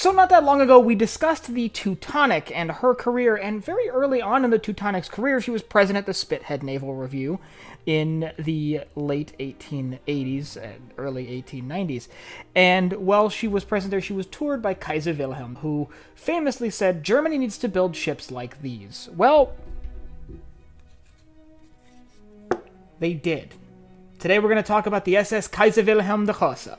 So not that long ago, we discussed the Teutonic and her career, and very early on in the Teutonic's career, she was present at the Spithead Naval Review in the late 1880s and early 1890s. And while she was present there, she was toured by Kaiser Wilhelm, who famously said, "Germany needs to build ships like these." Well, they did. Today we're going to talk about the SS Kaiser Wilhelm der Große.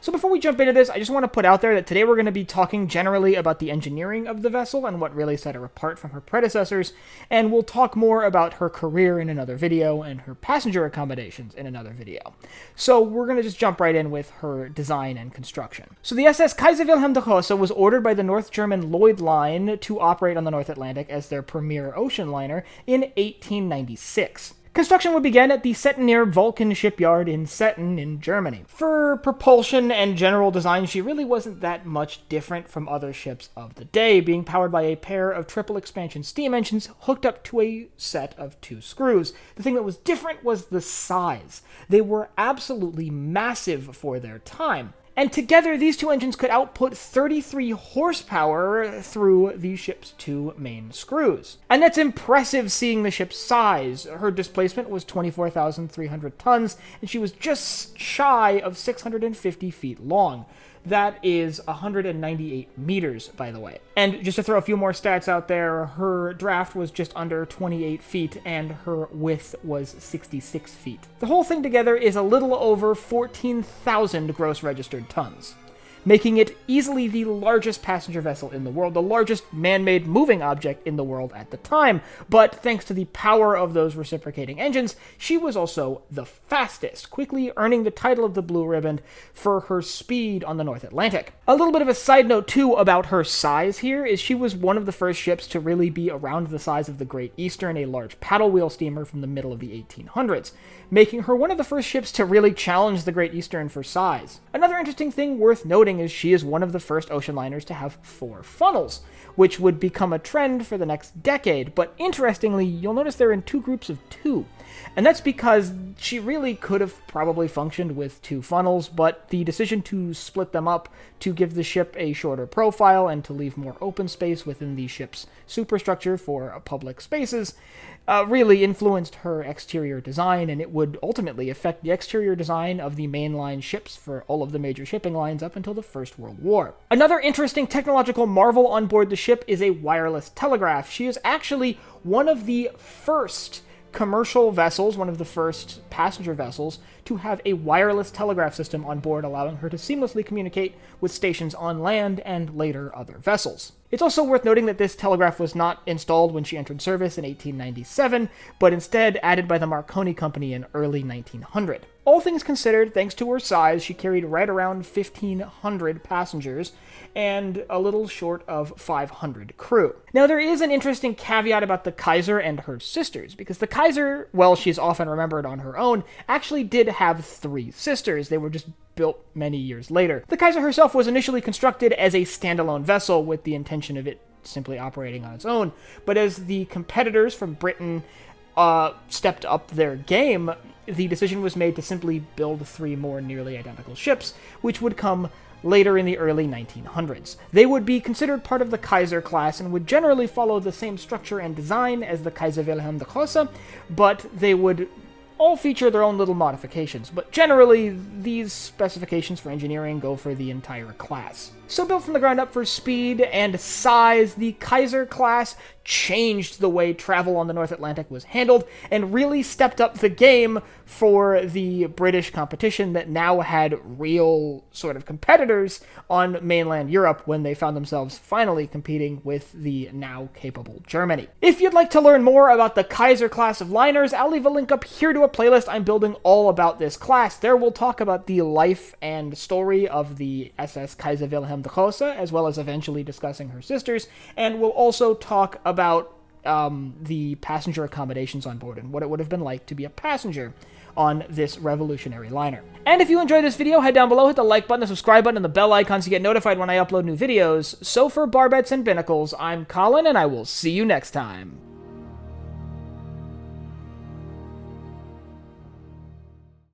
So before we jump into this, I just want to put out there that today we're going to be talking generally about the engineering of the vessel and what really set her apart from her predecessors, and we'll talk more about her career in another video and her passenger accommodations in another video. So we're going to just jump right in with her design and construction. So the SS Kaiser Wilhelm der Große was ordered by the North German Lloyd line to operate on the North Atlantic as their premier ocean liner in 1896. Construction would begin at the Settenier Vulcan shipyard in Setten in Germany. For propulsion and general design, she really wasn't that much different from other ships of the day, being powered by a pair of triple expansion steam engines hooked up to a set of 2 screws. The thing that was different was the size. They were absolutely massive for their time. And together, these 2 engines could output 33 horsepower through the ship's 2 main screws. And that's impressive seeing the ship's size. Her displacement was 24,300 tons, and she was just shy of 650 feet long. That is 198 meters, by the way. And just to throw a few more stats out there, her draft was just under 28 feet, and her width was 66 feet. The whole thing together is a little over 14,000 gross registered tons, making it easily the largest passenger vessel in the world, the largest man-made moving object in the world at the time. But thanks to the power of those reciprocating engines, she was also the fastest, quickly earning the title of the Blue Ribbon for her speed on the North Atlantic. A little bit of a side note, too, about her size here is she was one of the first ships to really be around the size of the Great Eastern, a large paddle wheel steamer from the middle of the 1800s, making her one of the first ships to really challenge the Great Eastern for size. Another interesting thing worth noting is she is one of the first ocean liners to have 4 funnels, which would become a trend for the next decade. But interestingly, you'll notice they're in 2 groups of 2. And that's because she really could have probably functioned with 2 funnels, but the decision to split them up to give the ship a shorter profile and to leave more open space within the ship's superstructure for public spaces really influenced her exterior design, and it would ultimately affect the exterior design of the mainline ships for all of the major shipping lines up until the First World War. Another interesting technological marvel on board the ship is a wireless telegraph. She is actually one of the first commercial vessels, one of the first passenger vessels, to have a wireless telegraph system on board, allowing her to seamlessly communicate with stations on land and later other vessels. It's also worth noting that this telegraph was not installed when she entered service in 1897, but instead added by the Marconi Company in early 1900. All things considered, thanks to her size, she carried right around 1,500 passengers and a little short of 500 crew. Now, there is an interesting caveat about the Kaiser and her sisters, because the Kaiser, well, she's often remembered on her own, actually did have 3 sisters. They were just built many years later. The Kaiser herself was initially constructed as a standalone vessel with the intention of it simply operating on its own, but as the competitors from Britain stepped up their game, the decision was made to simply build 3 more nearly identical ships, which would come later in the early 1900s. They would be considered part of the Kaiser-Class and would generally follow the same structure and design as the Kaiser Wilhelm der Große, but they would all feature their own little modifications, but generally these specifications for engineering go for the entire class. So built from the ground up for speed and size, the Kaiser-Class changed the way travel on the North Atlantic was handled and really stepped up the game for the British competition that now had real sort of competitors on mainland Europe when they found themselves finally competing with the now capable Germany. If you'd like to learn more about the Kaiser-Class of liners, I'll leave a link up here to a playlist I'm building all about this class. There we'll talk about the life and story of the SS Kaiser Wilhelm der Große, as well as eventually discussing her sisters, and we'll also talk about the passenger accommodations on board and what it would have been like to be a passenger on this revolutionary liner. And if you enjoyed this video, head down below, hit the like button, the subscribe button, and the bell icon so you get notified when I upload new videos. So for Barbettes and Binnacles, I'm Colin, and I will see you next time.